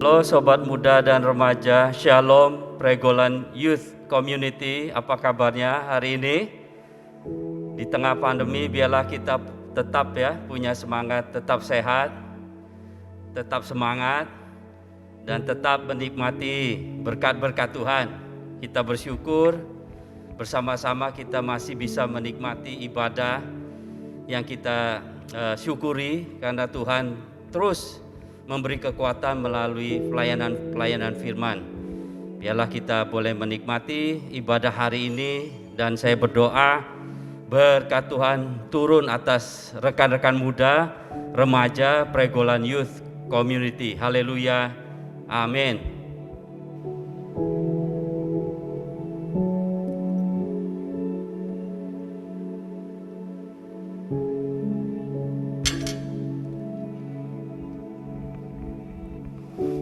Halo sobat muda dan remaja, Shalom Pregolan Youth Community, apa kabarnya hari ini? Di tengah pandemi biarlah kita tetap punya semangat, tetap sehat, tetap semangat, dan tetap menikmati berkat-berkat Tuhan. Kita bersyukur bersama-sama kita masih bisa menikmati ibadah yang kita syukuri karena Tuhan terus memberi kekuatan melalui pelayanan firman. Biarlah kita boleh menikmati ibadah hari ini, dan saya berdoa berkat Tuhan turun atas rekan-rekan muda, remaja, Pregolan Youth Community. Haleluya, amin.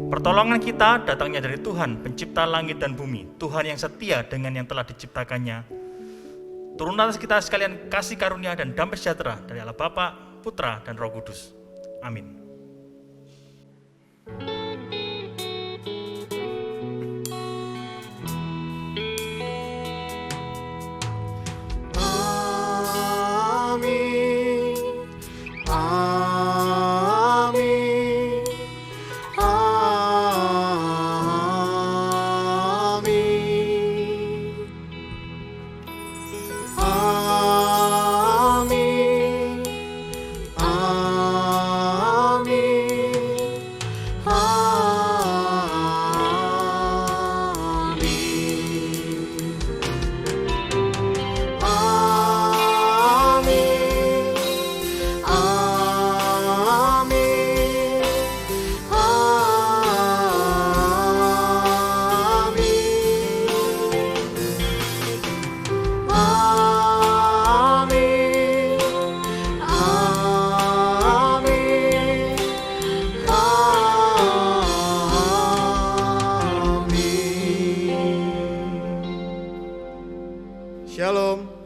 Pertolongan kita datangnya dari Tuhan, pencipta langit dan bumi, Tuhan yang setia dengan yang telah diciptakannya. Turun atas kita sekalian kasih karunia dan damai sejahtera dari Allah Bapa, Putra, dan Roh Kudus. Amin.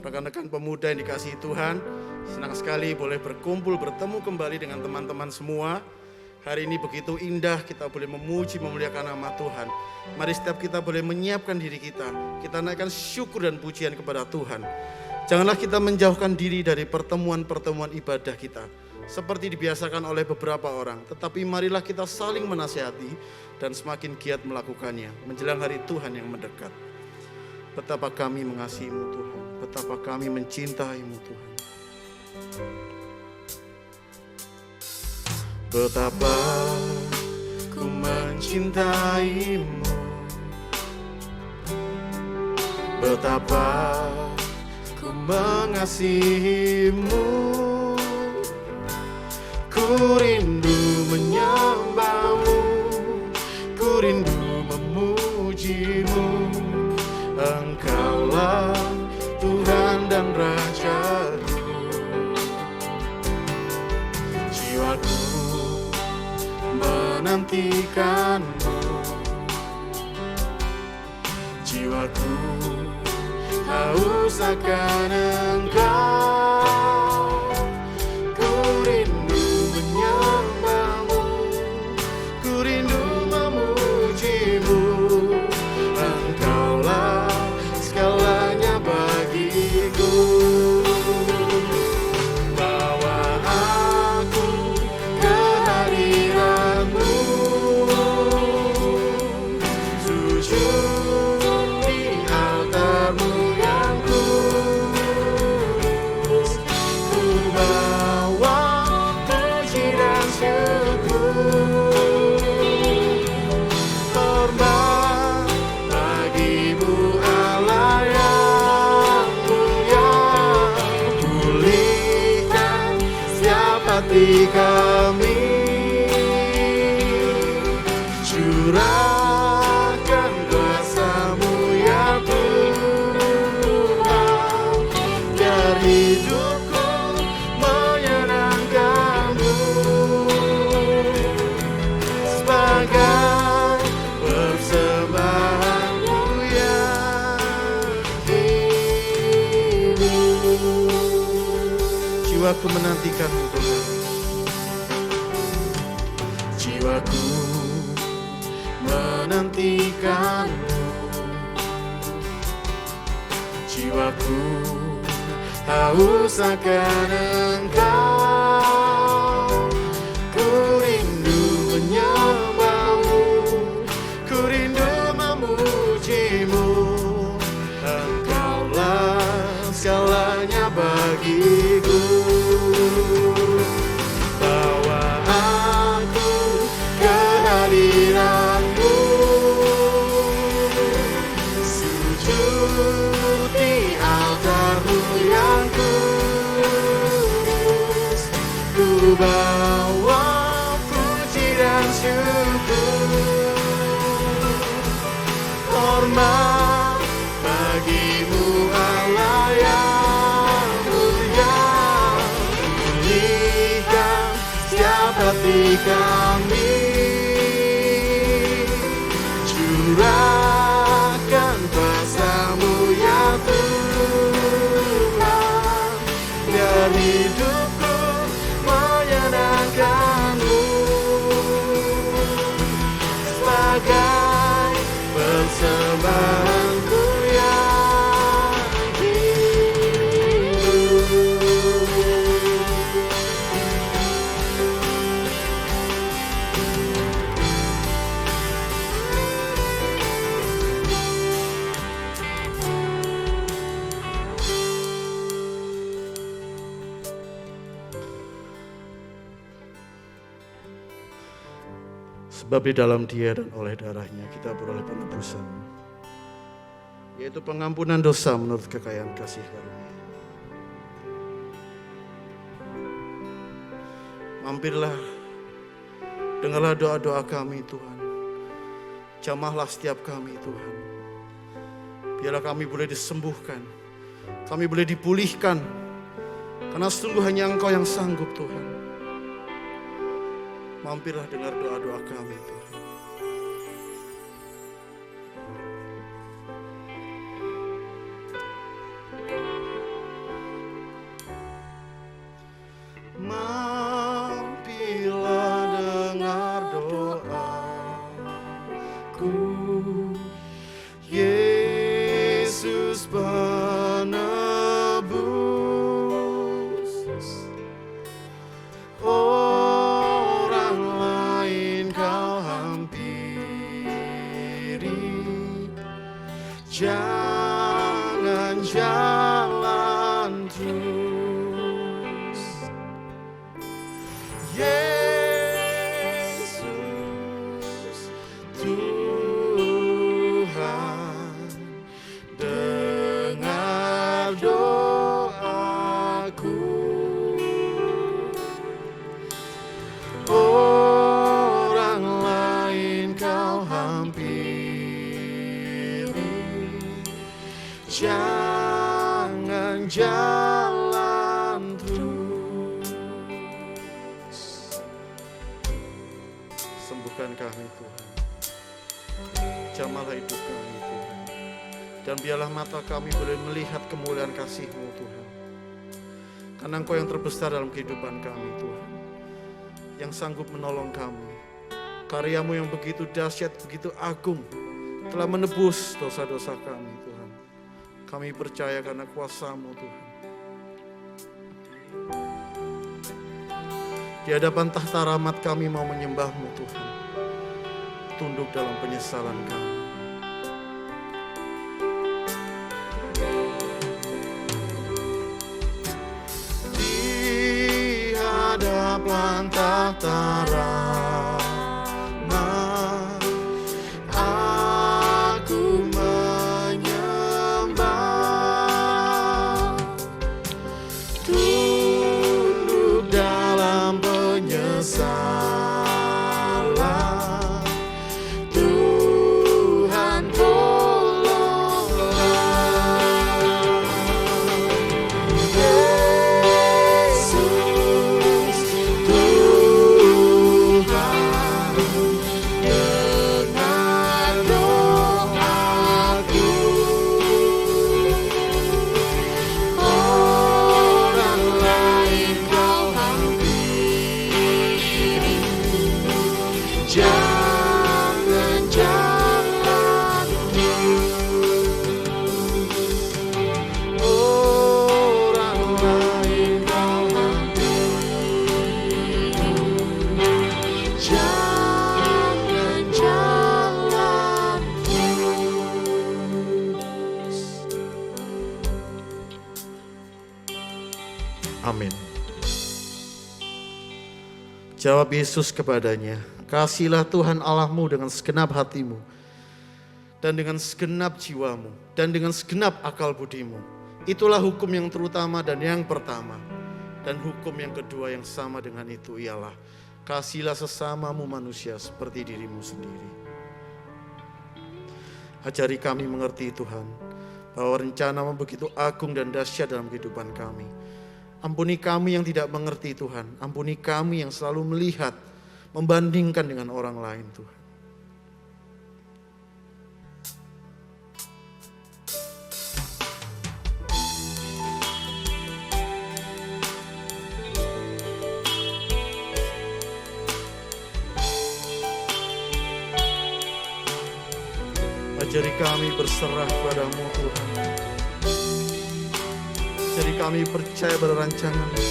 Rekan-rekan pemuda yang dikasihi Tuhan, senang sekali boleh berkumpul, bertemu kembali dengan teman-teman semua. Hari ini begitu indah kita boleh memuji, memuliakan nama Tuhan. Mari setiap kita boleh menyiapkan diri kita naikkan syukur dan pujian kepada Tuhan. Janganlah kita menjauhkan diri dari pertemuan-pertemuan ibadah kita, seperti dibiasakan oleh beberapa orang. Tetapi marilah kita saling menasihati dan semakin giat melakukannya, menjelang hari Tuhan yang mendekat. Betapa kami mengasihi-Mu Tuhan, betapa kami mencintai-Mu Tuhan. Betapa ku mencintai-Mu, betapa ku mengasihi-Mu. Ku rindu menyembah-Mu, ku rindu memuji-Mu. Engkaulah Tuhan dan Raja-Ku. Jiwaku menantikan-Mu, jiwaku haus akan Engkau. Ku rindu menyembah-Mu, ku rindu memuji-Mu. Engkaulah segalanya bagiku. Bawa aku ke hadirat-Mu, sujud di altar-Mu yang kudus. Ku bawa puji dan syukur, korban bagi-Mu Allah yang mulia. Pulihkan setiap hati kami, curahkan kuasa-Mu ya Tuhan, biar hidupku menyenangkan-Mu sebagai persembahan-Mu yang hidup. Jiwaku menantikan-Mu Tuhan, jiwaku menantikanmu. Jiwaku haus akan Engkau, ku rindu menyembahmu, ku rindu memujimu. Engkaulah segalanya bagiku. Bawa aku ke hadirat-Mu, sujud di altar-Mu yang kudus. Ku bawa puji dan syukur, hormat bagi-Mu Allah yang mulia. Pulihkan setiap hati kami, curahkan kuasa-Mu ya Tuhan, biar hidupku menyenangkan-Mu sebagai persembahanku yang hidup. Sebab di dalam Dia dan oleh darah-Nya kita beroleh penebusan, yaitu pengampunan dosa menurut kekayaan kasih karunia. Mampirlah, dengarlah doa-doa kami Tuhan. Jamahlah setiap kami Tuhan. Biarlah kami boleh disembuhkan, kami boleh dipulihkan, karena sungguh hanya Engkau yang sanggup Tuhan. Mampirlah dengar doa-doa kami Tuhan. Mampirlah dengar doaku, Yesus penebus. Orang lain Kau hampiri, jangan jalan terus. Yesus Tuhan, dengar doaku. Orang lain Kau hampiri, jangan jalan terus. Sembuhkan kami Tuhan, jamahlah hidup kami Tuhan, dan biarlah mata kami boleh melihat kemuliaan kasih-Mu Tuhan, karena Engkau yang terbesar dalam kehidupan kami Tuhan, yang sanggup menolong kami. Karya-Mu yang begitu dahsyat, begitu agung, telah menebus dosa-dosa kami Tuhan. Kami percaya karena kuasa-Mu Tuhan. Di hadapan tahta rahmat kami mau menyembah-Mu Tuhan, tunduk dalam penyesalan kami. Di hadapan tahta rahmat aku menyembah, tunduk dalam penyesalan. Tuhan tolonglah. Yesus Tuhan, Jawab Yesus kepadanya, "Kasihilah Tuhan Allahmu dengan segenap hatimu, dan dengan segenap jiwamu, dan dengan segenap akal budimu. Itulah hukum yang terutama dan yang pertama. Dan hukum yang kedua yang sama dengan itu ialah, kasihilah sesamamu manusia seperti dirimu sendiri." Ajari kami mengerti Tuhan, bahwa rencana-Mu begitu agung dan dahsyat dalam kehidupan kami. Ampuni kami yang tidak mengerti Tuhan, ampuni kami yang selalu melihat, membandingkan dengan orang lain Tuhan. Ajari kami berserah padamu Tuhan. Ajari kami percaya pada rancangan-Mu.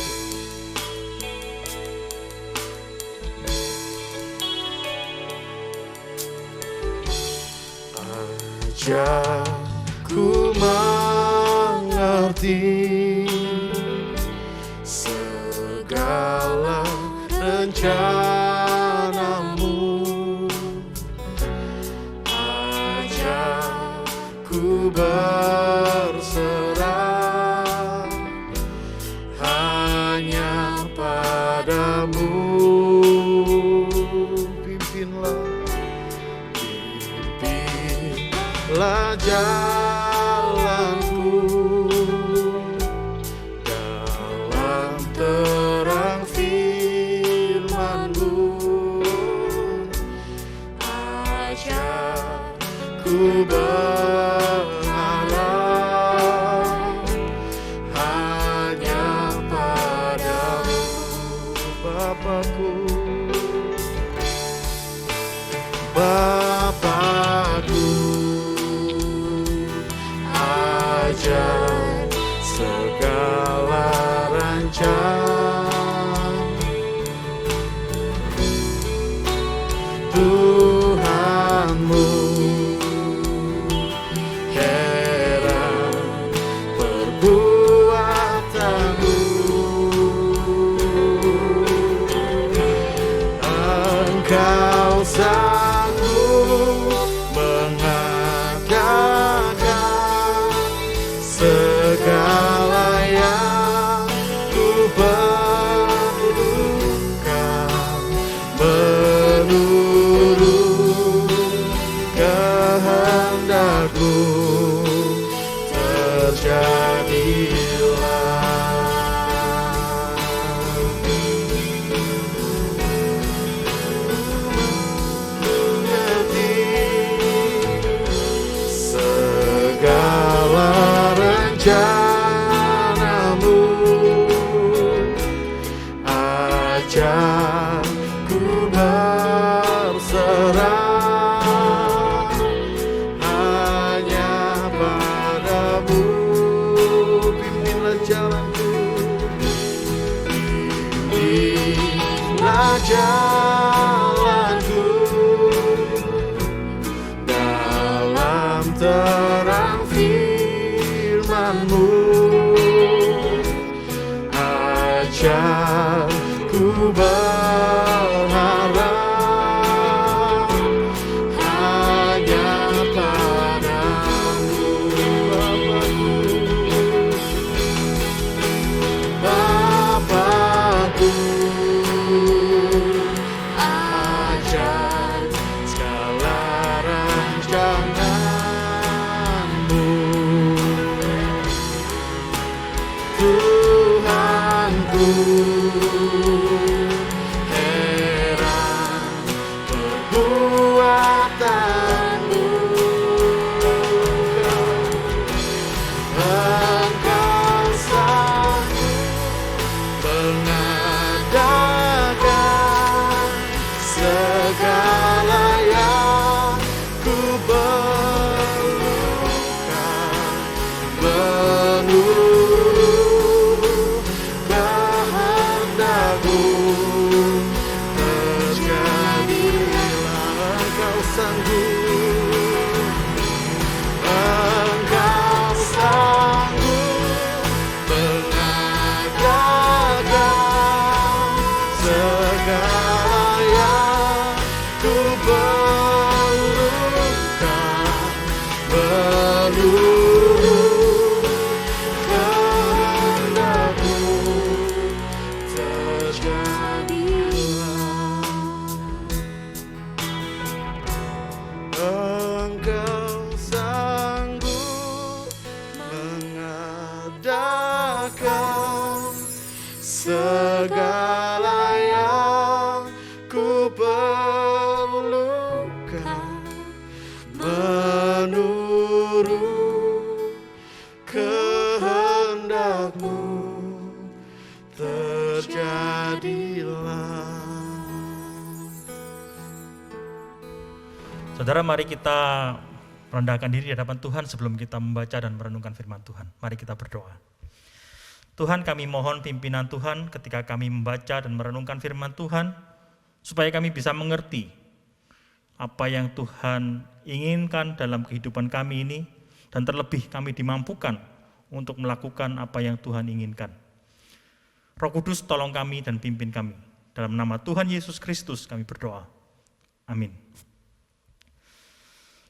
Ajarku mengerti segala rencana-Mu. Ku berserah hanya padamu. Pimpinlah jalanku dalam terang firman-Mu. Ajarku Bapakku, ajar segala rancang Tuhanmu. Heran perbuatanmu, Engkau sanggup mengadakan segala yang ku perlukan, menurut kehendak-Mu terjadilah. Rencana-Mu, ajarku berserah hanya padamu. Pimpinlah jalanku, pimpinlah jalanku dalam terang firman-Mu. Ajarku berharap hanya padamu. Bapakku, ajar segala rancangan-Mu. Tuhanku, heran perbuatanmu. Engkau sanggup mengadakan segala yang ku perlukan, menurut kehendak-Mu terjadilah. Engkau sanggup, Engkau sanggup mengadakan segala Saudara, mari kita merendahkan diri di hadapan Tuhan sebelum kita membaca dan merenungkan firman Tuhan. Mari kita berdoa. Tuhan, kami mohon pimpinan Tuhan ketika kami membaca dan merenungkan firman Tuhan, supaya kami bisa mengerti apa yang Tuhan inginkan dalam kehidupan kami ini, dan terlebih kami dimampukan untuk melakukan apa yang Tuhan inginkan. Roh Kudus, tolong kami dan pimpin kami. Dalam nama Tuhan Yesus Kristus kami berdoa. Amin.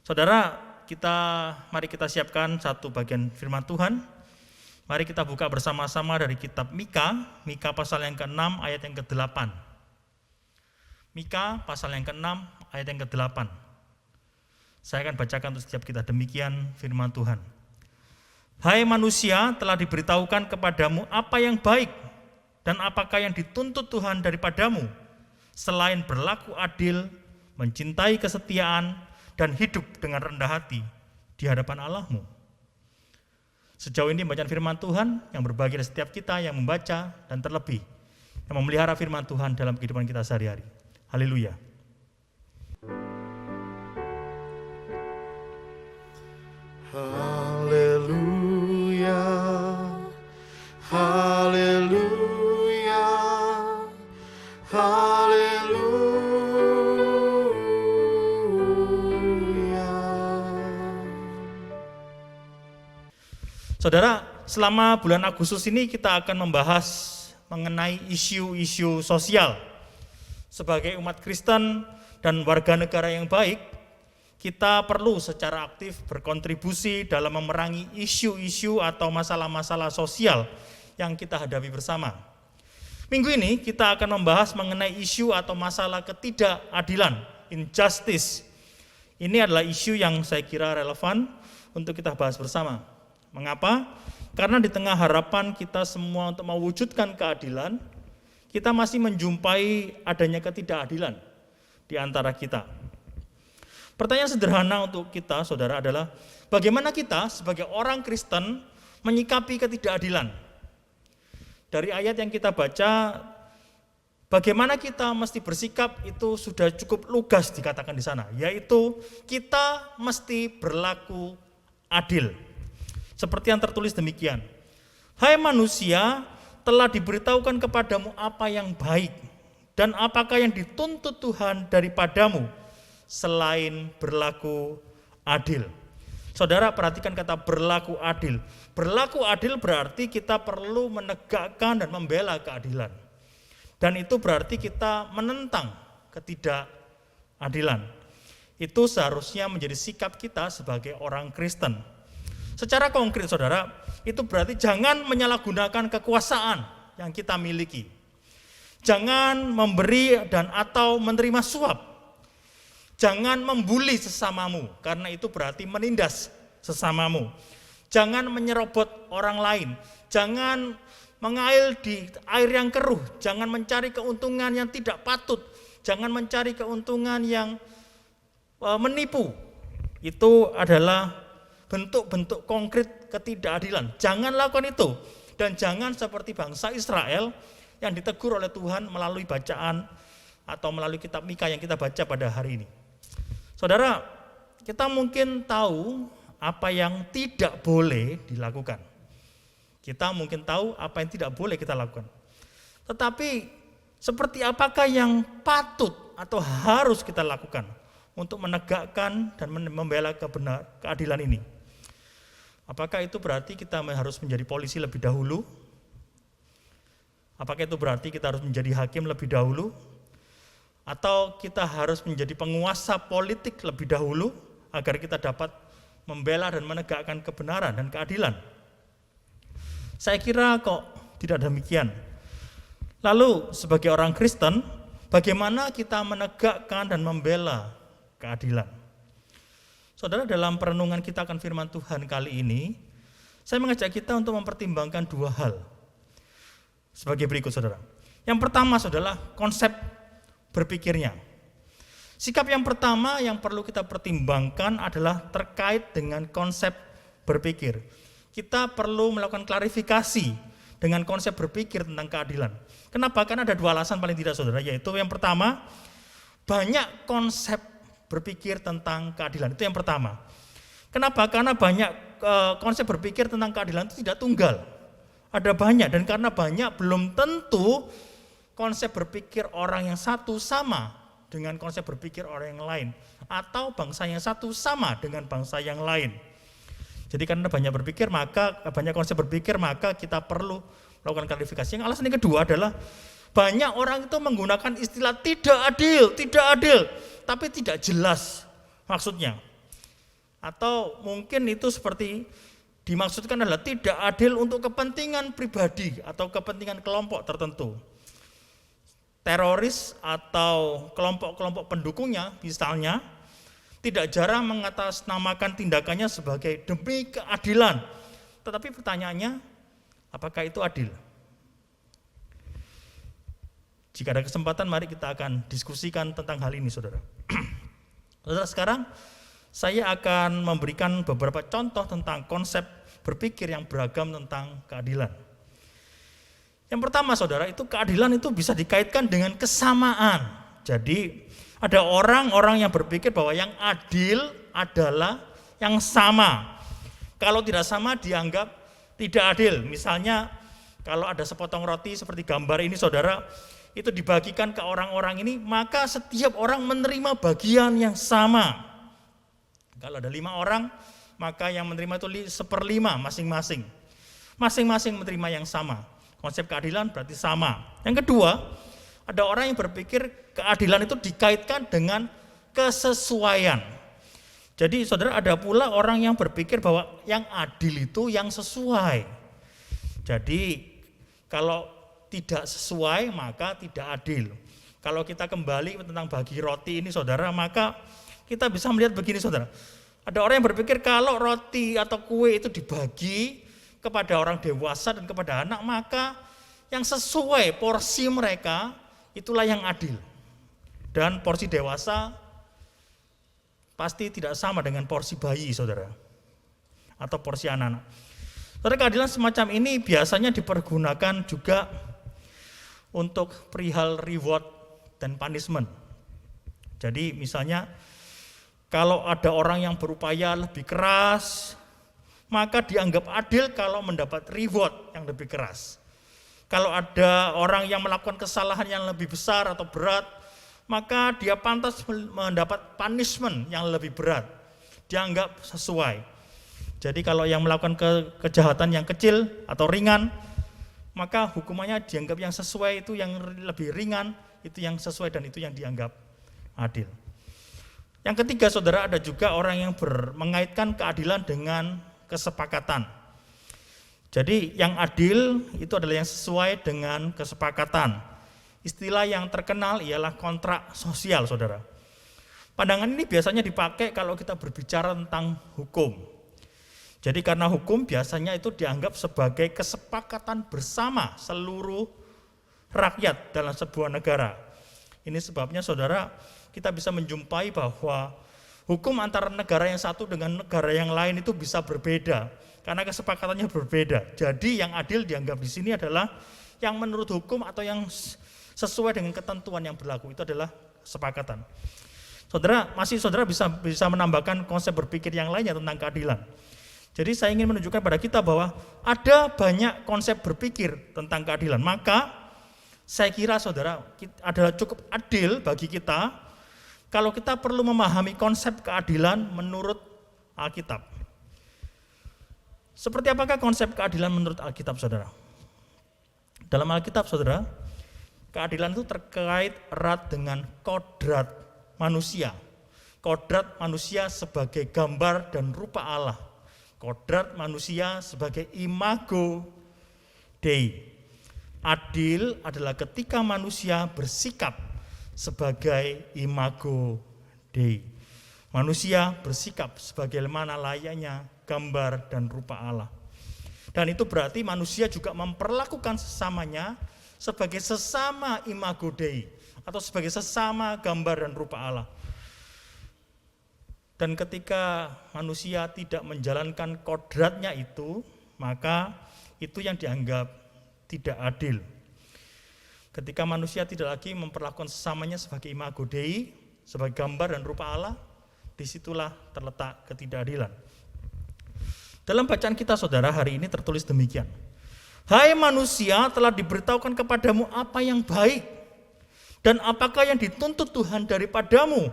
Saudara, mari kita siapkan satu bagian firman Tuhan. Mari kita buka bersama-sama dari kitab Mika pasal yang ke-6 ayat yang ke-8. Mika pasal yang ke-6 ayat yang ke-8. Saya akan bacakan untuk setiap kita, demikian firman Tuhan. Hai manusia, telah diberitahukan kepadamu apa yang baik dan apakah yang dituntut Tuhan daripadamu, selain berlaku adil, mencintai kesetiaan, dan hidup dengan rendah hati di hadapan Allahmu. Sejauh ini bacaan firman Tuhan yang berbagi dari setiap kita yang membaca dan terlebih yang memelihara firman Tuhan dalam kehidupan kita sehari-hari. Haleluya. Haleluya, haleluya, haleluya. Saudara, selama bulan Agustus ini kita akan membahas mengenai isu-isu sosial. Sebagai umat Kristen dan warga negara yang baik, kita perlu secara aktif berkontribusi dalam memerangi isu-isu atau masalah-masalah sosial yang kita hadapi bersama. Minggu ini kita akan membahas mengenai isu atau masalah ketidakadilan, injustice. Ini adalah isu yang saya kira relevan untuk kita bahas bersama. Mengapa? Karena di tengah harapan kita semua untuk mewujudkan keadilan, kita masih menjumpai adanya ketidakadilan di antara kita. Pertanyaan sederhana untuk kita, saudara, adalah bagaimana kita sebagai orang Kristen menyikapi ketidakadilan? Dari ayat yang kita baca, bagaimana kita mesti bersikap itu sudah cukup lugas dikatakan di sana, yaitu kita mesti berlaku adil. Seperti yang tertulis demikian, hai manusia, telah diberitahukan kepadamu apa yang baik dan apakah yang dituntut Tuhan daripadamu selain berlaku adil. Saudara, perhatikan kata berlaku adil. Berlaku adil berarti kita perlu menegakkan dan membela keadilan. Dan itu berarti kita menentang ketidakadilan. Itu seharusnya menjadi sikap kita sebagai orang Kristen. Secara konkret, saudara, itu berarti jangan menyalahgunakan kekuasaan yang kita miliki. Jangan memberi dan atau menerima suap. Jangan membuli sesamamu, karena itu berarti menindas sesamamu. Jangan menyerobot orang lain. Jangan mengail di air yang keruh. Jangan mencari keuntungan yang tidak patut. Jangan mencari keuntungan yang menipu. Itu adalah bentuk-bentuk konkret ketidakadilan. Jangan lakukan itu. Dan jangan seperti bangsa Israel yang ditegur oleh Tuhan melalui bacaan atau melalui kitab Mika yang kita baca pada hari ini. Saudara, kita mungkin tahu apa yang tidak boleh dilakukan. Kita mungkin tahu apa yang tidak boleh kita lakukan. Tetapi seperti apakah yang patut atau harus kita lakukan untuk menegakkan dan membela keadilan ini? Apakah itu berarti kita harus menjadi polisi lebih dahulu? Apakah itu berarti kita harus menjadi hakim lebih dahulu? Atau kita harus menjadi penguasa politik lebih dahulu agar kita dapat membela dan menegakkan kebenaran dan keadilan? Saya kira kok tidak demikian. Lalu sebagai orang Kristen, bagaimana kita menegakkan dan membela keadilan? Saudara, dalam perenungan kita akan firman Tuhan kali ini, saya mengajak kita untuk mempertimbangkan dua hal sebagai berikut, saudara. Yang pertama, saudara, konsep berpikirnya. Sikap yang pertama yang perlu kita pertimbangkan adalah terkait dengan konsep berpikir. Kita perlu melakukan klarifikasi dengan konsep berpikir tentang keadilan. Kenapa? Karena ada dua alasan paling tidak, saudara, yaitu yang pertama, banyak konsep berpikir tentang keadilan. Itu yang pertama. Kenapa? Karena banyak konsep berpikir tentang keadilan itu tidak tunggal. Ada banyak, dan karena banyak belum tentu konsep berpikir orang yang satu sama dengan konsep berpikir orang yang lain, atau bangsa yang satu sama dengan bangsa yang lain. Jadi karena banyak konsep berpikir, maka kita perlu melakukan klarifikasi. Yang alasan yang kedua adalah banyak orang itu menggunakan istilah tidak adil, tapi tidak jelas maksudnya. Atau mungkin itu seperti dimaksudkan adalah tidak adil untuk kepentingan pribadi atau kepentingan kelompok tertentu. Teroris atau kelompok-kelompok pendukungnya misalnya tidak jarang mengatasnamakan tindakannya sebagai demi keadilan. Tetapi pertanyaannya, apakah itu adil? Jika ada kesempatan, mari kita akan diskusikan tentang hal ini, saudara. Saudara, sekarang saya akan memberikan beberapa contoh tentang konsep berpikir yang beragam tentang keadilan. Yang pertama, saudara, itu keadilan itu bisa dikaitkan dengan kesamaan. Jadi ada orang-orang yang berpikir bahwa yang adil adalah yang sama. Kalau tidak sama dianggap tidak adil. Misalnya kalau ada sepotong roti seperti gambar ini, saudara, itu dibagikan ke orang-orang ini, maka setiap orang menerima bagian yang sama. Kalau ada 5 orang, maka yang menerima itu 1/5 masing-masing. Masing-masing menerima yang sama. Konsep keadilan berarti sama. Yang kedua, ada orang yang berpikir keadilan itu dikaitkan dengan kesesuaian. Jadi saudara, ada pula orang yang berpikir bahwa yang adil itu yang sesuai. Jadi kalau tidak sesuai maka tidak adil. Kalau kita kembali tentang bagi roti ini, saudara, maka kita bisa melihat begini, saudara. Ada orang yang berpikir kalau roti atau kue itu dibagi kepada orang dewasa dan kepada anak, maka yang sesuai porsi mereka itulah yang adil. Dan porsi dewasa pasti tidak sama dengan porsi bayi, saudara, atau porsi anak-anak. Saudara, keadilan semacam ini biasanya dipergunakan juga untuk perihal reward dan punishment. Jadi misalnya kalau ada orang yang berupaya lebih keras, maka dianggap adil kalau mendapat reward yang lebih keras. Kalau ada orang yang melakukan kesalahan yang lebih besar atau berat, maka dia pantas mendapat punishment yang lebih berat. Dianggap sesuai. Jadi kalau yang melakukan kejahatan yang kecil atau ringan, maka hukumannya dianggap yang sesuai, itu yang lebih ringan, itu yang sesuai, dan itu yang dianggap adil. Yang ketiga, saudara, ada juga orang yang mengaitkan keadilan dengan kesepakatan. Jadi yang adil itu adalah yang sesuai dengan kesepakatan. Istilah yang terkenal ialah kontrak sosial, saudara. Pandangan ini biasanya dipakai kalau kita berbicara tentang hukum. Jadi karena hukum biasanya itu dianggap sebagai kesepakatan bersama seluruh rakyat dalam sebuah negara. Ini sebabnya, saudara, kita bisa menjumpai bahwa hukum antara negara yang satu dengan negara yang lain itu bisa berbeda karena kesepakatannya berbeda. Jadi yang adil dianggap di sini adalah yang menurut hukum atau yang sesuai dengan ketentuan yang berlaku. Itu adalah kesepakatan. Saudara bisa menambahkan konsep berpikir yang lainnya tentang keadilan. Jadi saya ingin menunjukkan pada kita bahwa ada banyak konsep berpikir tentang keadilan. Maka saya kira, saudara, adalah cukup adil bagi kita kalau kita perlu memahami konsep keadilan menurut Alkitab. Seperti apakah konsep keadilan menurut Alkitab, saudara? Dalam Alkitab, saudara, keadilan itu terkait erat dengan kodrat manusia. Kodrat manusia sebagai gambar dan rupa Allah. Kodrat manusia sebagai imago Dei. Adil adalah ketika manusia bersikap sebagai imago Dei. Manusia bersikap sebagaimana layaknya gambar dan rupa Allah. Dan itu berarti manusia juga memperlakukan sesamanya sebagai sesama imago Dei atau sebagai sesama gambar dan rupa Allah. Dan ketika manusia tidak menjalankan kodratnya itu, maka itu yang dianggap tidak adil. Ketika manusia tidak lagi memperlakukan sesamanya sebagai imago Dei, sebagai gambar dan rupa Allah, disitulah terletak ketidakadilan. Dalam bacaan kita saudara hari ini tertulis demikian. Hai manusia, telah diberitahukan kepadamu apa yang baik, dan apakah yang dituntut Tuhan daripadamu,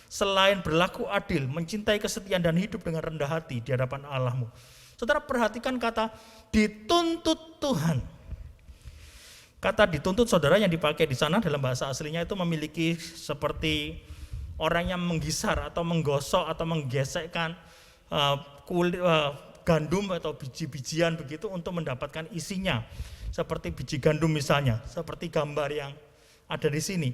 selain berlaku adil, mencintai kesetiaan dan hidup dengan rendah hati di hadapan Allahmu. Saudara perhatikan kata dituntut Tuhan. Kata dituntut saudara yang dipakai di sana dalam bahasa aslinya itu memiliki seperti orang yang menggisar atau menggosok atau menggesekkan gandum atau biji-bijian begitu untuk mendapatkan isinya. Seperti biji gandum misalnya, seperti gambar yang ada di sini.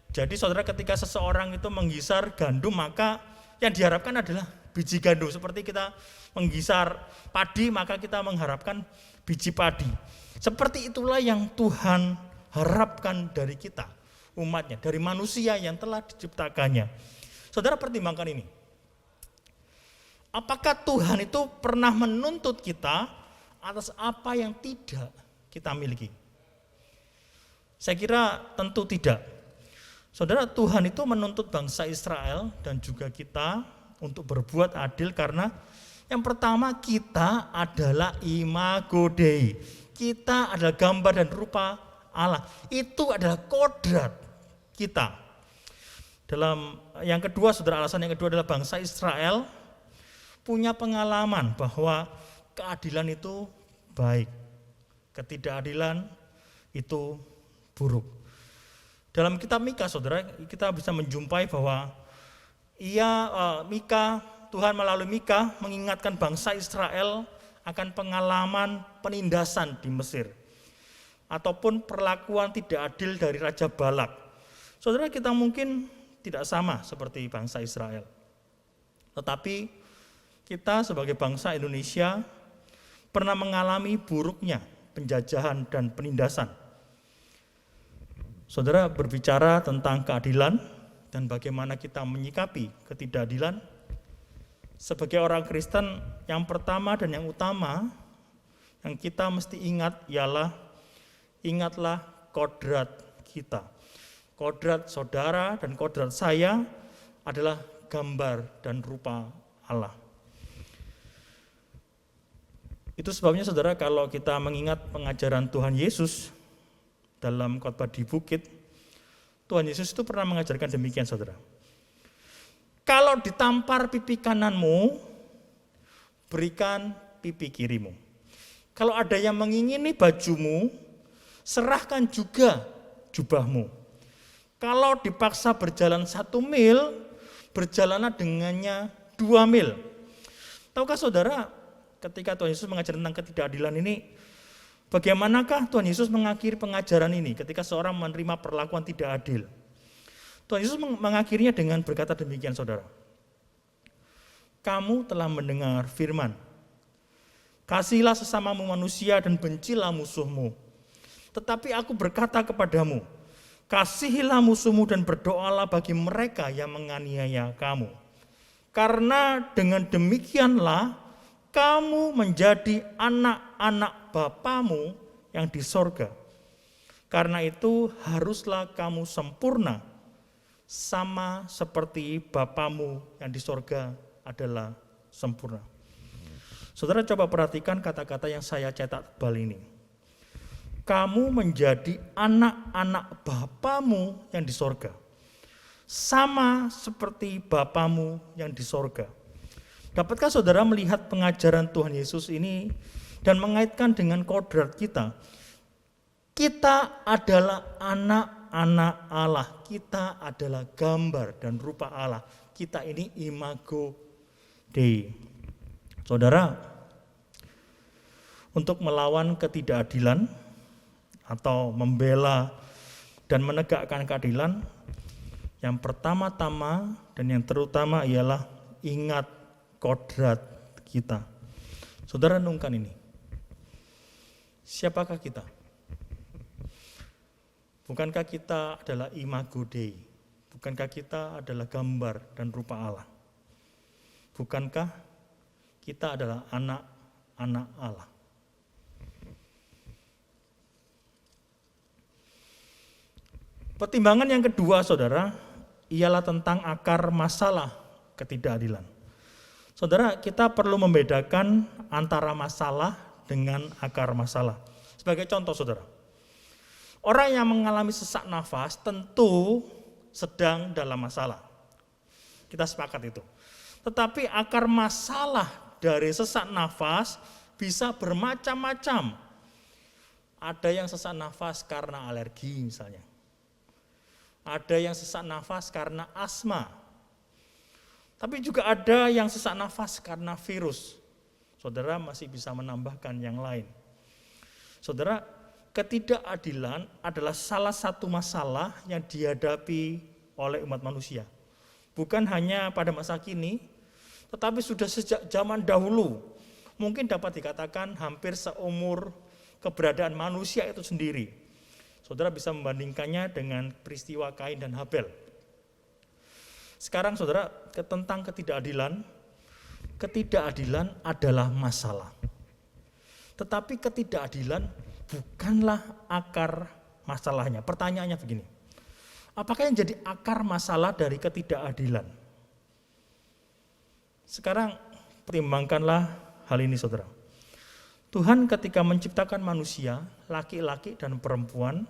Jadi saudara ketika seseorang itu menggisar gandum maka yang diharapkan adalah biji gandum. Seperti kita menggisar padi maka kita mengharapkan biji padi. Seperti itulah yang Tuhan harapkan dari kita, umatnya, dari manusia yang telah diciptakannya. Saudara pertimbangkan ini. Apakah Tuhan itu pernah menuntut kita atas apa yang tidak kita miliki? Saya kira tentu tidak. Saudara, Tuhan itu menuntut bangsa Israel dan juga kita untuk berbuat adil karena yang pertama kita adalah imago Dei. Kita adalah gambar dan rupa Allah. Itu adalah kodrat kita. Dalam yang kedua, saudara, alasan yang kedua adalah bangsa Israel punya pengalaman bahwa keadilan itu baik, ketidakadilan itu buruk. Dalam kitab Mika, saudara, kita bisa menjumpai bahwa Tuhan melalui Mika mengingatkan bangsa Israel akan pengalaman penindasan di Mesir ataupun perlakuan tidak adil dari Raja Balak. Saudara, kita mungkin tidak sama seperti bangsa Israel, tetapi kita sebagai bangsa Indonesia pernah mengalami buruknya penjajahan dan penindasan. Saudara, berbicara tentang keadilan dan bagaimana kita menyikapi ketidakadilan, sebagai orang Kristen yang pertama dan yang utama yang kita mesti ingat ialah ingatlah kodrat kita. Kodrat saudara dan kodrat saya adalah gambar dan rupa Allah. Itu sebabnya saudara, kalau kita mengingat pengajaran Tuhan Yesus dalam khotbah di bukit, Tuhan Yesus itu pernah mengajarkan demikian saudara. Kalau ditampar pipi kananmu, berikan pipi kirimu. Kalau ada yang mengingini bajumu, serahkan juga jubahmu. Kalau dipaksa berjalan 1 mil, berjalanlah dengannya 2 mil. Tahukah saudara, ketika Tuhan Yesus mengajar tentang ketidakadilan ini, bagaimanakah Tuhan Yesus mengakhiri pengajaran ini ketika seorang menerima perlakuan tidak adil? Tuhan Yesus mengakhirinya dengan berkata demikian saudara. Kamu telah mendengar firman, kasihilah sesamamu manusia dan bencilah musuhmu. Tetapi aku berkata kepadamu, kasihilah musuhmu dan berdoalah bagi mereka yang menganiaya kamu. Karena dengan demikianlah kamu menjadi anak-anak Bapamu yang di sorga. Karena itu haruslah kamu sempurna, sama seperti Bapamu yang di sorga adalah sempurna. Saudara, coba perhatikan kata-kata yang saya cetak tebal ini. Kamu menjadi anak-anak Bapamu yang di sorga, sama seperti Bapamu yang di sorga. Dapatkah saudara melihat pengajaran Tuhan Yesus ini dan mengaitkan dengan kodrat kita? Kita adalah anak-anak Allah, kita adalah gambar dan rupa Allah. Kita ini imago Dei. Saudara, untuk melawan ketidakadilan atau membela dan menegakkan keadilan, yang pertama-tama dan yang terutama ialah ingat kodrat kita. Saudara, renungkan ini. Siapakah kita? Bukankah kita adalah imago Dei? Bukankah kita adalah gambar dan rupa Allah? Bukankah kita adalah anak-anak Allah? Pertimbangan yang kedua, saudara, ialah tentang akar masalah ketidakadilan. Saudara, kita perlu membedakan antara masalah dengan akar masalah. Sebagai contoh, saudara, orang yang mengalami sesak nafas tentu sedang dalam masalah. Kita sepakat itu. Tetapi akar masalah dari sesak nafas bisa bermacam-macam. Ada yang sesak nafas karena alergi misalnya. Ada yang sesak nafas karena asma. Tapi juga ada yang sesak nafas karena virus. Saudara masih bisa menambahkan yang lain. Saudara, ketidakadilan adalah salah satu masalah yang dihadapi oleh umat manusia. Bukan hanya pada masa kini, tetapi sudah sejak zaman dahulu. Mungkin dapat dikatakan hampir seumur keberadaan manusia itu sendiri. Saudara bisa membandingkannya dengan peristiwa Kain dan Habel. Sekarang saudara, tentang ketidakadilan adalah masalah. Tetapi ketidakadilan bukanlah akar masalahnya. Pertanyaannya begini, apakah yang jadi akar masalah dari ketidakadilan? Sekarang pertimbangkanlah hal ini saudara. Tuhan ketika menciptakan manusia, laki-laki dan perempuan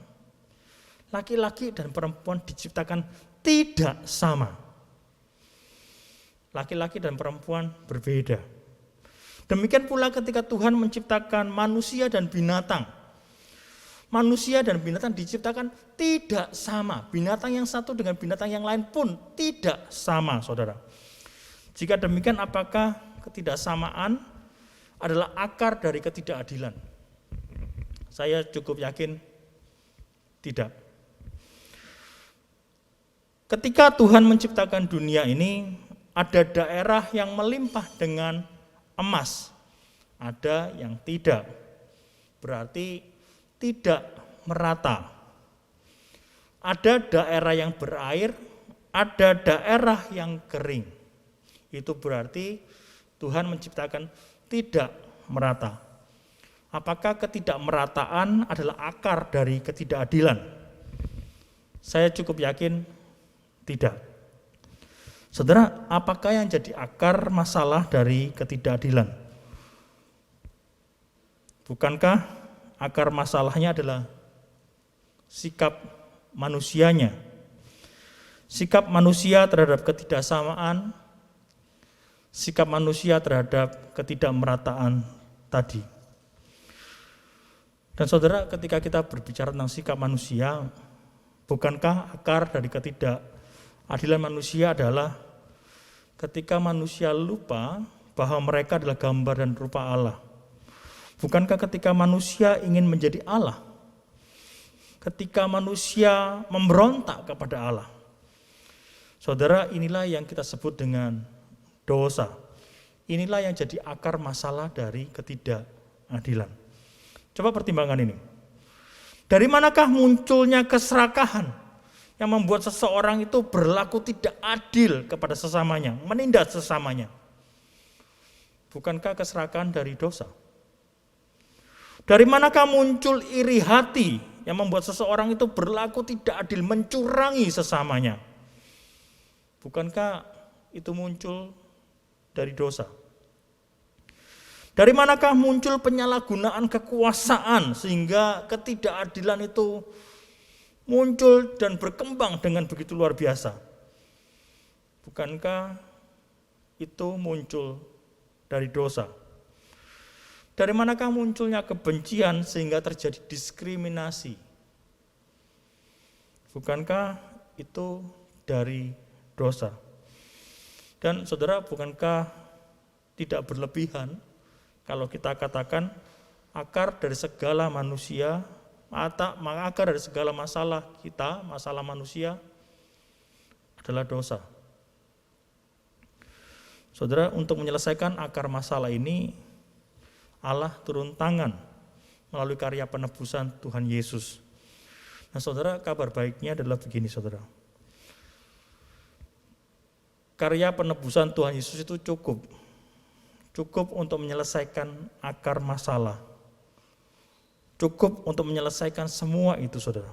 diciptakan tidak sama. Laki-laki dan perempuan berbeda. Demikian pula ketika Tuhan menciptakan manusia dan binatang. Manusia dan binatang diciptakan tidak sama. Binatang yang satu dengan binatang yang lain pun tidak sama, saudara. Jika demikian, apakah ketidaksamaan adalah akar dari ketidakadilan? Saya cukup yakin tidak. Ketika Tuhan menciptakan dunia ini, ada daerah yang melimpah dengan emas, ada yang tidak. Berarti tidak merata. Ada daerah yang berair, ada daerah yang kering. Itu berarti Tuhan menciptakan tidak merata. Apakah ketidakmerataan adalah akar dari ketidakadilan? Saya cukup yakin tidak. Saudara, apakah yang jadi akar masalah dari ketidakadilan? Bukankah akar masalahnya adalah sikap manusianya? Sikap manusia terhadap ketidaksamaan, sikap manusia terhadap ketidakmerataan tadi. Dan saudara, ketika kita berbicara tentang sikap manusia, bukankah akar dari ketidakadilan manusia adalah ketika manusia lupa bahwa mereka adalah gambar dan rupa Allah? Bukankah ketika manusia ingin menjadi Allah? Ketika manusia memberontak kepada Allah? Saudara, inilah yang kita sebut dengan dosa. Inilah yang jadi akar masalah dari ketidakadilan. Coba pertimbangkan ini. Dari manakah munculnya keserakahan yang membuat seseorang itu berlaku tidak adil kepada sesamanya, menindas sesamanya? Bukankah keserakahan dari dosa? Dari manakah muncul iri hati yang membuat seseorang itu berlaku tidak adil, mencurangi sesamanya? Bukankah itu muncul dari dosa? Dari manakah muncul penyalahgunaan kekuasaan sehingga ketidakadilan itu muncul dan berkembang dengan begitu luar biasa? Bukankah itu muncul dari dosa? Dari manakah munculnya kebencian sehingga terjadi diskriminasi? Bukankah itu dari dosa? Dan saudara, bukankah tidak berlebihan kalau kita katakan akar dari segala manusia, akar dari segala masalah kita, masalah manusia adalah dosa? Saudara, untuk menyelesaikan akar masalah ini, Allah turun tangan melalui karya penebusan Tuhan Yesus. Nah saudara, kabar baiknya adalah begini saudara. Karya penebusan Tuhan Yesus itu cukup untuk menyelesaikan akar masalah. Cukup untuk menyelesaikan semua itu saudara.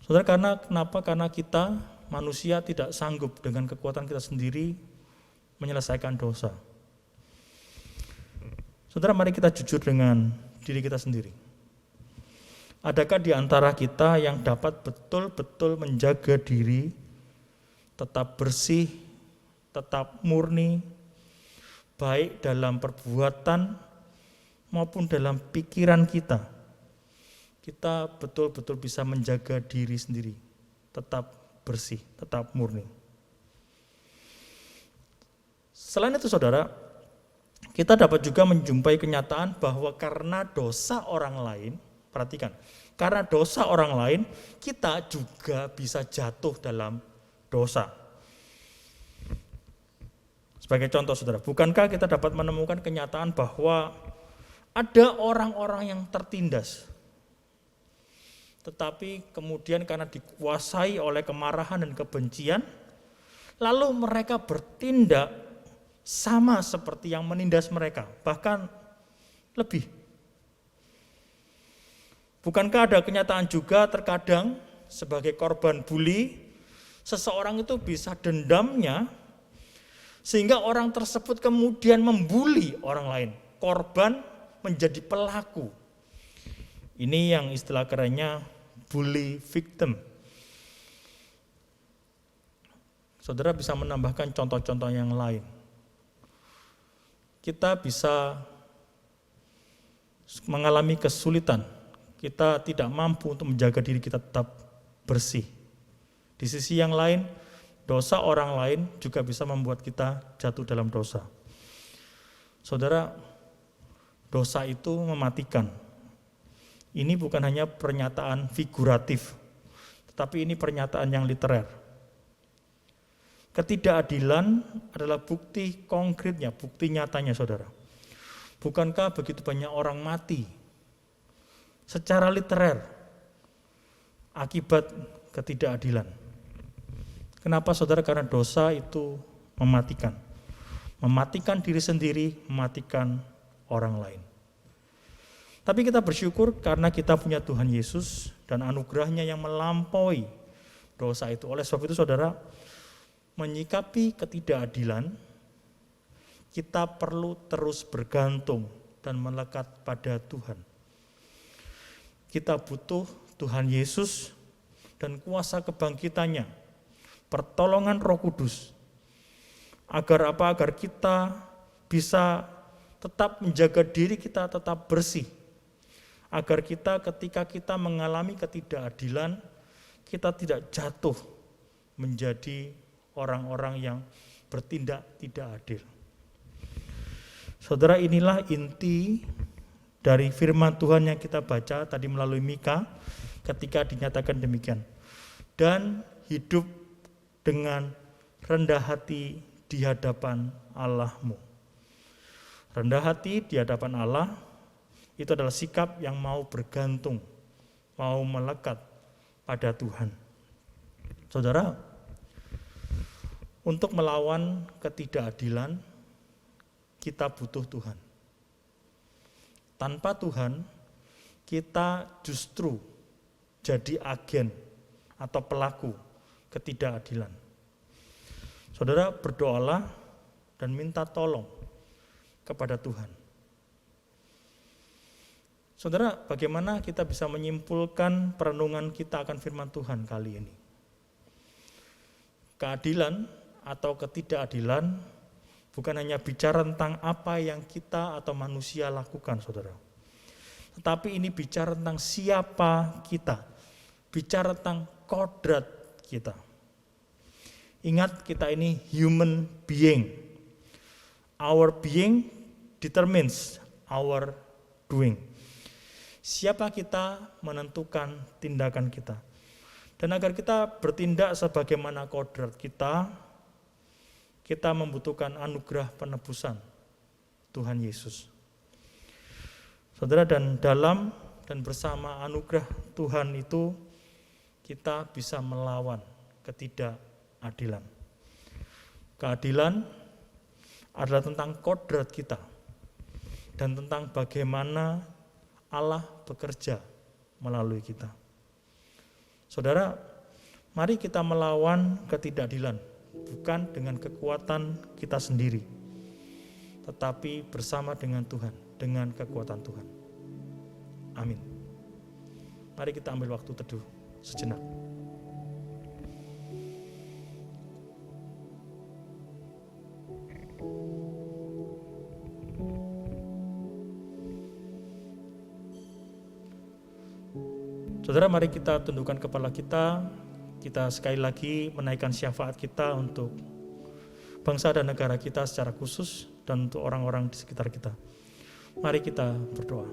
Saudara, kenapa? Karena kita manusia tidak sanggup dengan kekuatan kita sendiri menyelesaikan dosa. Saudara, mari kita jujur dengan diri kita sendiri. Adakah di antara kita yang dapat betul-betul menjaga diri, tetap bersih, tetap murni, baik dalam perbuatan maupun dalam pikiran kita? Kita betul-betul bisa menjaga diri sendiri, tetap bersih, tetap murni. Selain itu saudara, kita dapat juga menjumpai kenyataan bahwa karena dosa orang lain, perhatikan, karena dosa orang lain, kita juga bisa jatuh dalam dosa. Sebagai contoh saudara, bukankah kita dapat menemukan kenyataan bahwa ada orang-orang yang tertindas, tetapi kemudian karena dikuasai oleh kemarahan dan kebencian, lalu mereka bertindak sama seperti yang menindas mereka, bahkan lebih. Bukankah ada kenyataan juga terkadang sebagai korban bully, seseorang itu bisa dendamnya sehingga orang tersebut kemudian membuli orang lain, korban menjadi pelaku. Ini yang istilah kerennya bully victim. Saudara bisa menambahkan contoh-contoh yang lain. Kita bisa mengalami kesulitan, kita tidak mampu untuk menjaga diri kita tetap bersih. Di sisi yang lain, dosa orang lain juga bisa membuat kita jatuh dalam dosa. Saudara, dosa itu mematikan. Ini bukan hanya pernyataan figuratif, tetapi ini pernyataan yang literer. Ketidakadilan adalah bukti konkretnya, bukti nyatanya saudara. Bukankah begitu banyak orang mati secara literer akibat ketidakadilan? Kenapa saudara? Karena dosa itu mematikan. Mematikan diri sendiri, mematikan orang lain. Tapi kita bersyukur karena kita punya Tuhan Yesus dan anugerahnya yang melampaui dosa itu. Oleh sebab itu saudara, menyikapi ketidakadilan, kita perlu terus bergantung dan melekat pada Tuhan. Kita butuh Tuhan Yesus dan kuasa kebangkitannya, pertolongan Roh Kudus. Agar apa? Agar kita bisa tetap menjaga diri kita tetap bersih. Agar kita ketika kita mengalami ketidakadilan, kita tidak jatuh menjadi orang-orang yang bertindak tidak adil. Saudara, inilah inti dari firman Tuhan yang kita baca tadi melalui Mika ketika dinyatakan demikian. Dan hidup dengan rendah hati di hadapan Allahmu. Rendah hati di hadapan Allah itu adalah sikap yang mau bergantung, mau melekat pada Tuhan. Saudara, untuk melawan ketidakadilan, kita butuh Tuhan. Tanpa Tuhan, kita justru jadi agen atau pelaku ketidakadilan. Saudara, berdoalah dan minta tolong kepada Tuhan. Saudara, bagaimana kita bisa menyimpulkan perenungan kita akan firman Tuhan kali ini? Keadilan atau ketidakadilan bukan hanya bicara tentang apa yang kita atau manusia lakukan, saudara. Tetapi ini bicara tentang siapa kita, bicara tentang kodrat kita. Ingat, kita ini human being. Our being determines our doing. Siapa kita menentukan tindakan kita. Dan agar kita bertindak sebagaimana kodrat kita, kita membutuhkan anugerah penebusan Tuhan Yesus. Saudara, dan dalam dan bersama anugerah Tuhan itu, kita bisa melawan ketidakadilan. Keadilan adalah tentang kodrat kita dan tentang bagaimana Allah bekerja melalui kita. Saudara, Mari kita melawan ketidakadilan, bukan dengan kekuatan kita sendiri, tetapi bersama dengan Tuhan, dengan kekuatan Tuhan. Amin. Mari kita ambil waktu teduh sejenak. Saudara, mari kita tundukkan kepala kita. Kita sekali lagi menaikkan syafaat kita untuk bangsa dan negara kita secara khusus dan untuk orang-orang di sekitar kita. Mari kita berdoa.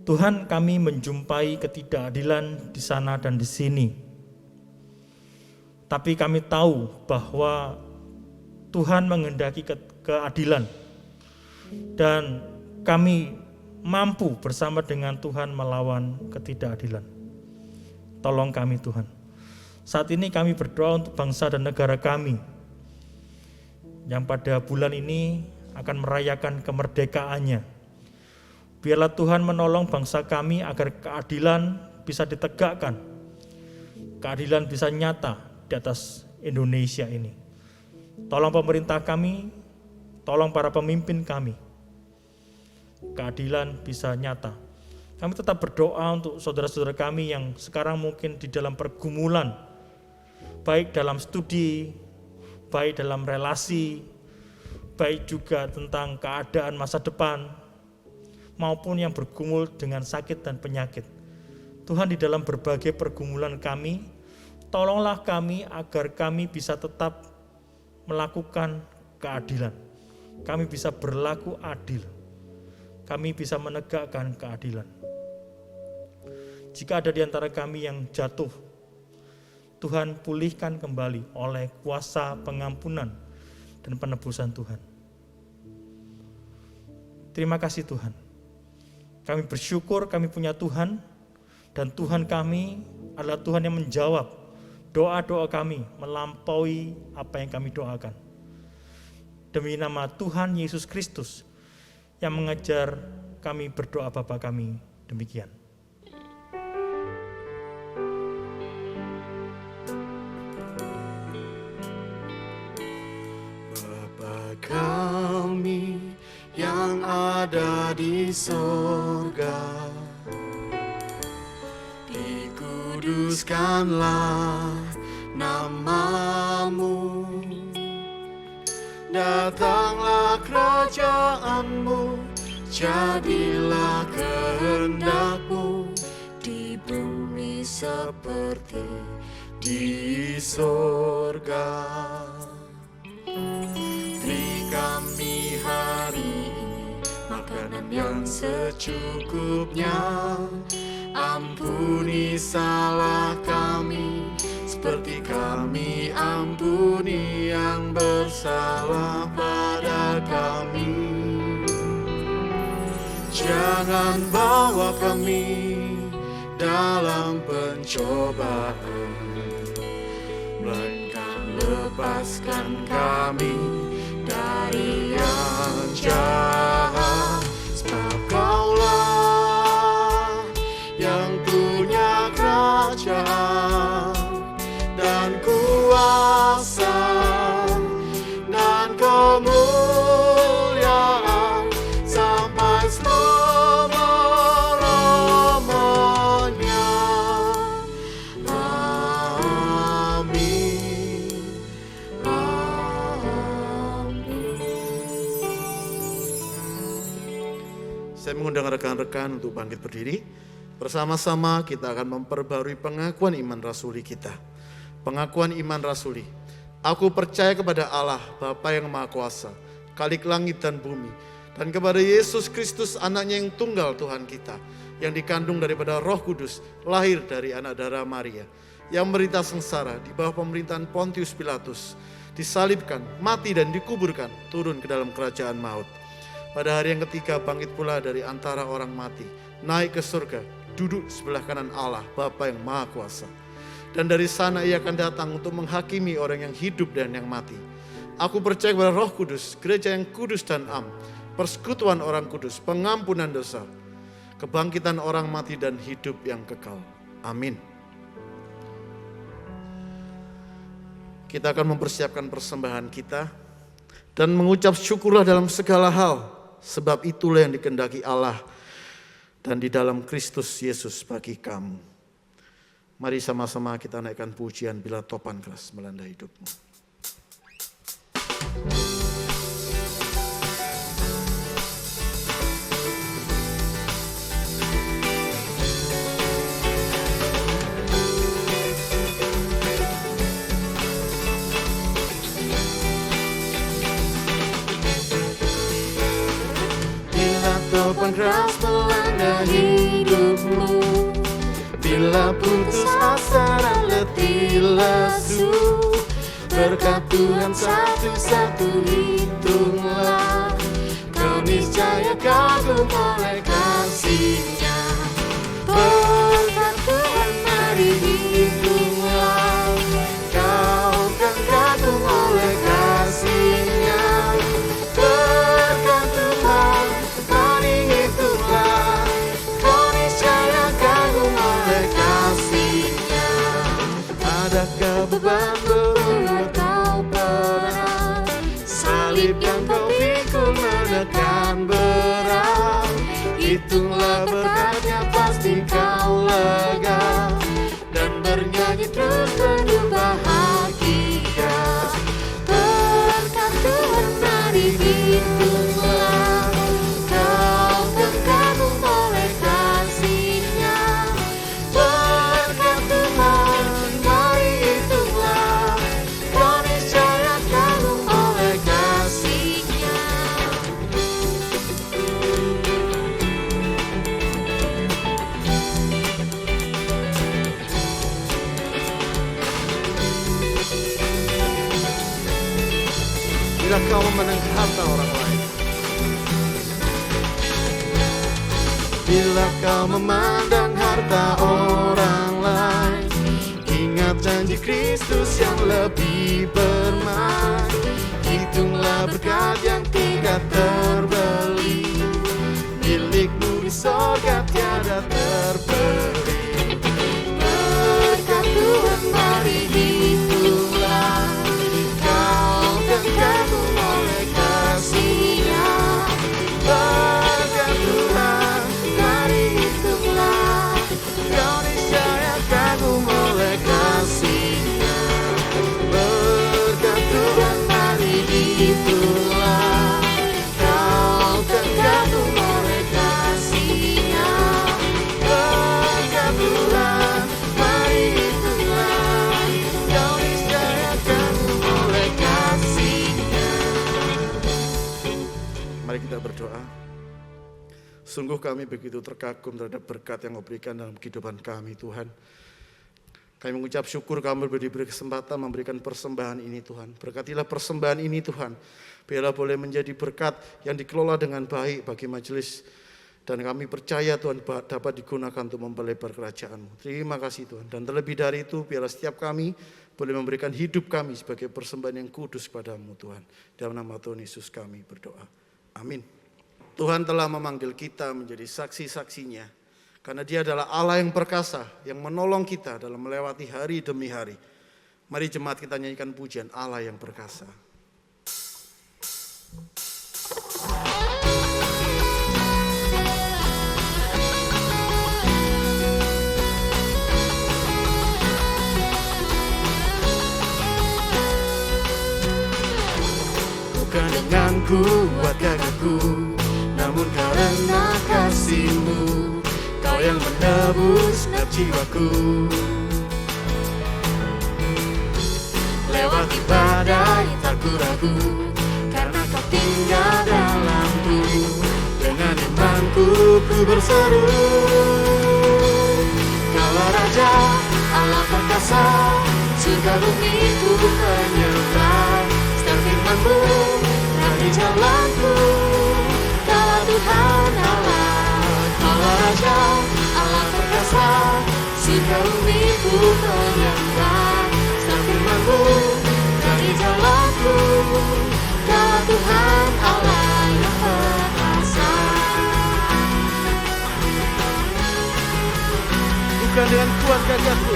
Tuhan, kami menjumpai ketidakadilan di sana dan di sini. Tapi kami tahu bahwa Tuhan menghendaki keadilan dan kami mampu bersama dengan Tuhan melawan ketidakadilan. Tolong kami Tuhan. Saat ini kami berdoa untuk bangsa dan negara kami yang pada bulan ini akan merayakan kemerdekaannya. Biarlah Tuhan menolong bangsa kami agar keadilan bisa ditegakkan. Keadilan bisa nyata di atas Indonesia ini. Tolong pemerintah kami, tolong para pemimpin kami. Keadilan bisa nyata. Kami tetap berdoa untuk saudara-saudara kami yang sekarang mungkin di dalam pergumulan, baik dalam studi, baik dalam relasi, baik juga tentang keadaan masa depan, maupun yang bergumul dengan sakit dan penyakit. Tuhan, di dalam berbagai pergumulan kami, tolonglah kami agar kami bisa tetap melakukan keadilan. Kami bisa berlaku adil. Kami bisa menegakkan keadilan. Jika ada di antara kami yang jatuh, Tuhan pulihkan kembali oleh kuasa pengampunan dan penebusan Tuhan. Terima kasih Tuhan. Kami bersyukur kami punya Tuhan, dan Tuhan kami adalah Tuhan yang menjawab doa-doa kami melampaui apa yang kami doakan. Demi nama Tuhan Yesus Kristus yang mengajar kami berdoa Bapa kami, demikian. Bapa kami yang ada di sorga, dikuduskanlah namamu. Datanglah kerajaanmu, jadilah kehendakmu di bumi seperti di sorga. Beri kami hari ini makanan yang secukupnya. Ampuni salah kami seperti kami ampuni yang bersalah pada kami. Jangan bawa kami dalam pencobaan, melainkan lepaskan kami dari yang jahat. Sebab Kaulah yang punya kerajaan dan kuasa dan kemuliaan sampai selama-lamanya. Amin. Amin. Saya mengundang rekan-rekan untuk bangkit berdiri. Bersama-sama kita akan memperbarui pengakuan iman rasuli kita. Pengakuan iman rasuli. Aku percaya kepada Allah, Bapa yang Maha Kuasa, Khalik langit dan bumi, dan kepada Yesus Kristus, anaknya yang tunggal Tuhan kita, yang dikandung daripada Roh Kudus, lahir dari anak darah Maria, yang menderita sengsara di bawah pemerintahan Pontius Pilatus, disalibkan, mati dan dikuburkan, turun ke dalam kerajaan maut. Pada hari yang ketiga bangkit pula dari antara orang mati, naik ke surga, duduk sebelah kanan Allah, Bapa yang Maha Kuasa. Dan dari sana ia akan datang untuk menghakimi orang yang hidup dan yang mati. Aku percaya kepada Roh Kudus, gereja yang kudus dan am, persekutuan orang kudus, pengampunan dosa, kebangkitan orang mati dan hidup yang kekal. Amin. Kita akan mempersiapkan persembahan kita dan mengucap syukurlah dalam segala hal, sebab itulah yang dikehendaki Allah dan di dalam Kristus Yesus bagi kamu. Mari sama-sama kita naikkan pujian bila topan keras melanda hidupmu. Topan keras melanda hidupmu, bila putus asa dan letih lesu, berkat Tuhan satu-satu hitunglah, kau niscaya kagum oleh kasih-Nya. Berkat Tuhan mari hitunglah, kau kan kagum oleh kasih-Nya. Berkat Tuhan mari hitunglah, kau niscaya kagum oleh kasih-Nya. Adakah beban berat kau berat, salib yang kau pikul menekan berat, hitunglah berkatnya pasti kau lega, dan bernyanyi terus penuh bahagia. Berkat Tuhan mari hitunglah, kau kan kagum oleh kasih-Nya. Berkat Tuhan mari hitunglah, kau niscaya kagum oleh kasih-Nya. Bila kau memandang harta orang lain, bila kau memandang harta orang lain, ingat janji Kristus yang lebih bermain. Hitunglah berkat yang tidak terbeli, milikmu di sorga tiada terbeli. Berkat Tuhan mari hitunglah, kau kan kagum oleh kasih-Nya. Berkat Tuhan mari hitunglah, kau niscaya kagum oleh kasih-Nya. Berkat Tuhan mari hitunglah, kau kan kagum oleh kasih-Nya. Berkat Tuhan mari hitunglah, kau niscaya kagum oleh kasih-Nya. Mari kita berdoa. Sungguh kami begitu terkagum terhadap berkat yang Kau berikan dalam kehidupan kami, Tuhan. Kami mengucap syukur kami diberi kesempatan memberikan persembahan ini, Tuhan. Berkatilah persembahan ini, Tuhan. Biarlah boleh menjadi berkat yang dikelola dengan baik bagi majelis. Dan kami percaya, Tuhan, dapat digunakan untuk memperlebar kerajaan-Mu. Terima kasih, Tuhan. Dan terlebih dari itu, biarlah setiap kami boleh memberikan hidup kami sebagai persembahan yang kudus kepada-Mu, Tuhan. Dalam nama Tuhan Yesus kami berdoa. Amin. Tuhan telah memanggil kita menjadi saksi-saksinya, karena Dia adalah Allah yang perkasa, yang menolong kita dalam melewati hari demi hari. Mari jemaat kita nyanyikan pujian Allah yang perkasa. Bukan dengan kuat gagahku, namun karena kasih-Mu, Kau yang menebus setiap jiwaku. Lewati badai tak ku ragu, karena Kau tinggal dalamku. Dengan imanku ku berseru, Kaulah Raja, Allah perkasa, surga bumi ku menyembah. Setiap firman-Mu dari jalanku, Kaulah Tuhan Allah. Kaulah Raja, Allah perkasa, surga bumi ku menyembah. Setiap firman-Mu dari jalanku, Kaulah Tuhan Allah yang perkasa. Bukan dengan kuat gagahku,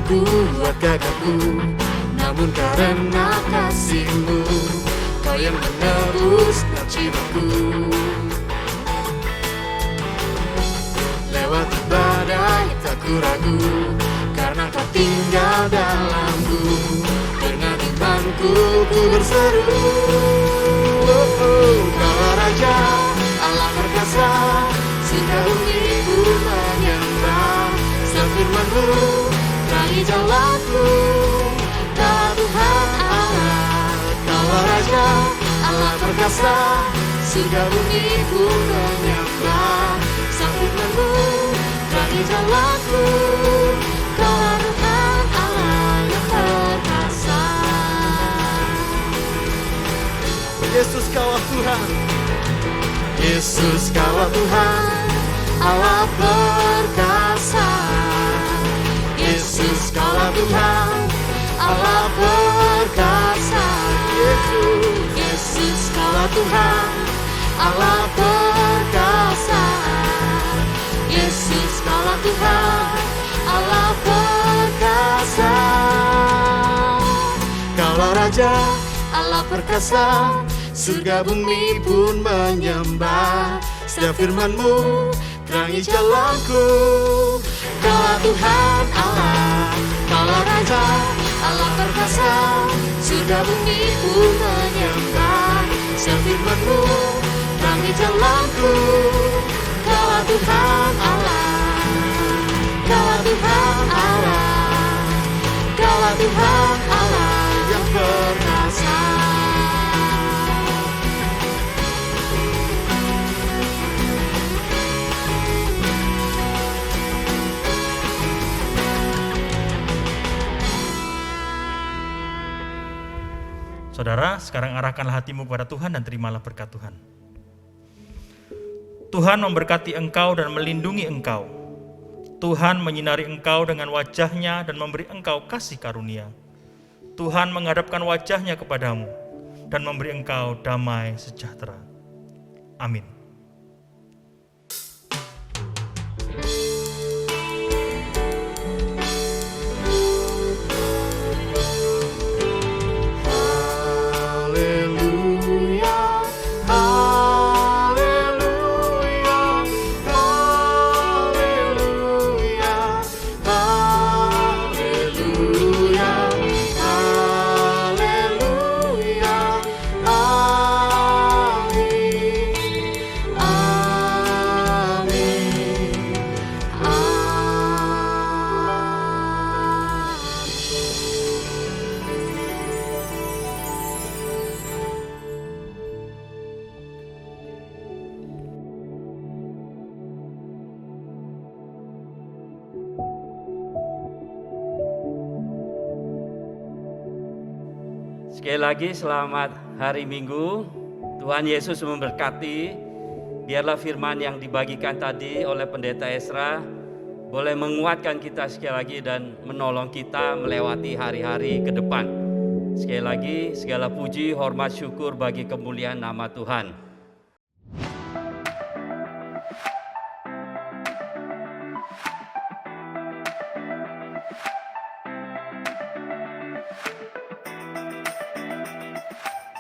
kuat gagahku, namun karena kasih-Mu, Kau yang menebuskan jiwaku. Lewati badai tak ku ragu, karena Kau tinggal dalamku. Dengan imanku ku berseru, Kau Raja, Allah perkasa, surga bumi ku menyembah. Setiap firman-Mu terangi jalanku, Kau Tuhan Allah. Kau Raja, Allah perkasa, surga bumi ku menyembah. Setiap firman-Mu terangi jalanku, Kau Tuhan Allah yang perkasa. Yesus Kaulah Tuhan, Yesus Kaulah Tuhan, Allah perkasa. Yesus Kaulah Tuhan, Allah perkasa. Yesus Kaulah Tuhan, Allah perkasa. Yesus Kaulah Tuhan, Allah perkasa. Kaulah Raja, Allah perkasa, surga bumi pun menyembah. Setiap firman-Mu terangi jalanku, Kaulah Tuhan Allah. Kaulah Raja, Allah perkasa, surga bumi pun menyembah. Setiap firman-Mu terangi jalanku, Kaulah Tuhan Allah. Kaulah Tuhan Allah. Kaulah Tuhan Allah yang perkasa. Saudara, sekarang arahkanlah hatimu kepada Tuhan dan terimalah berkat Tuhan. Tuhan memberkati engkau dan melindungi engkau. Tuhan menyinari engkau dengan wajah-Nya dan memberi engkau kasih karunia. Tuhan menghadapkan wajah-Nya kepadamu dan memberi engkau damai sejahtera. Amin. Sekali lagi selamat hari Minggu. Tuhan Yesus memberkati. Biarlah firman yang dibagikan tadi oleh Pendeta Ezra boleh menguatkan kita sekali lagi dan menolong kita melewati hari-hari ke depan. Sekali lagi segala puji, hormat, syukur bagi kemuliaan nama Tuhan.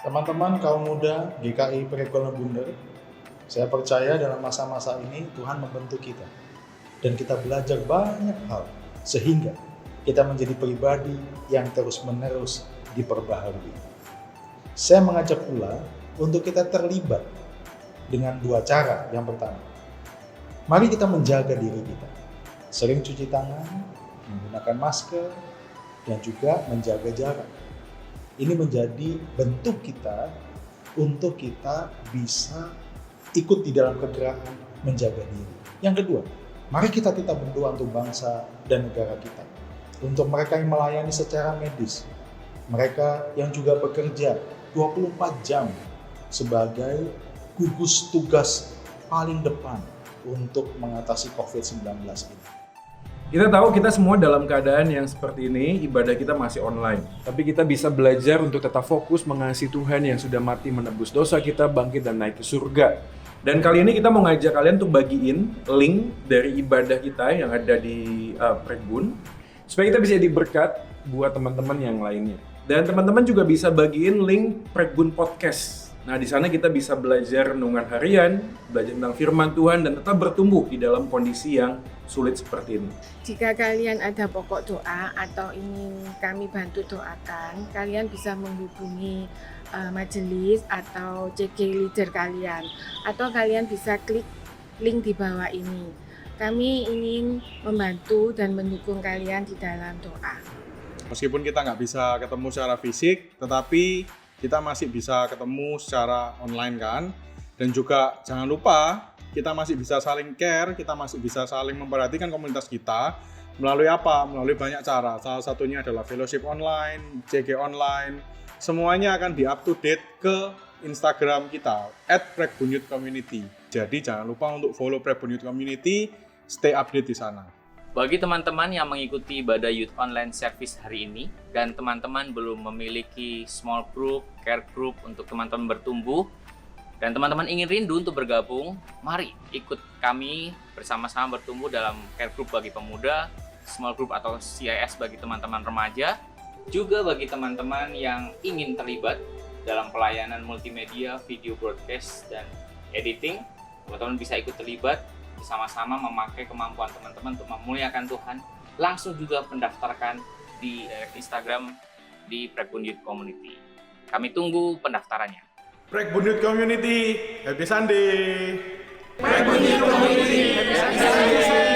Teman-teman kaum muda GKI Prekolan Bunder, saya percaya dalam masa-masa ini Tuhan membentuk kita dan kita belajar banyak hal sehingga kita menjadi pribadi yang terus-menerus diperbaharui. Saya mengajak pula untuk kita terlibat dengan dua cara. Yang pertama, mari kita menjaga diri kita, sering cuci tangan, menggunakan masker, dan juga menjaga jarak. Ini menjadi bentuk kita untuk kita bisa ikut di dalam kegerakan menjaga diri. Yang kedua, mari kita tetap berdoa untuk bangsa dan negara kita. Untuk mereka yang melayani secara medis, mereka yang juga bekerja 24 jam sebagai gugus tugas paling depan untuk mengatasi COVID-19 ini. Kita tahu kita semua dalam keadaan yang seperti ini, ibadah kita masih online. Tapi kita bisa belajar untuk tetap fokus mengasihi Tuhan yang sudah mati menebus dosa kita, bangkit dan naik ke surga. Dan kali ini kita mau ngajak kalian untuk bagiin link dari ibadah kita yang ada di Prebun. supaya kita bisa jadi berkat buat teman-teman yang lainnya. Dan teman-teman juga bisa bagiin link Prekbun Podcast. Nah, di sana kita bisa belajar renungan harian, belajar tentang firman Tuhan, dan tetap bertumbuh di dalam kondisi yang sulit seperti ini. Jika kalian ada pokok doa atau ingin kami bantu doakan, kalian bisa menghubungi majelis atau CG leader kalian, atau kalian bisa klik link di bawah ini. Kami ingin membantu dan mendukung kalian di dalam doa. Meskipun kita nggak bisa ketemu secara fisik, tetapi kita masih bisa ketemu secara online kan. Dan juga jangan lupa kita masih bisa saling care, kita masih bisa saling memperhatikan komunitas kita melalui apa? Melalui banyak cara. Salah satunya adalah fellowship online, CG online. Semuanya akan di up to date ke Instagram kita @prekbunyouthcommunity. Jadi jangan lupa untuk follow Prekbun Youth Community, stay update di sana. Bagi teman-teman yang mengikuti ibadah Youth Online Service hari ini dan teman-teman belum memiliki small group, care group untuk teman-teman bertumbuh, dan teman-teman ingin rindu untuk bergabung, mari ikut kami bersama-sama bertumbuh dalam care group bagi pemuda, small group atau CIS bagi teman-teman remaja, juga bagi teman-teman yang ingin terlibat dalam pelayanan multimedia, video broadcast, dan editing. Teman-teman bisa ikut terlibat bersama-sama memakai kemampuan teman-teman untuk memuliakan Tuhan. Langsung juga pendaftarkan di Instagram di Prekbun Youth Community. Kami tunggu pendaftarannya. Prekbun Youth Community, happy Sunday! Happy Sunday.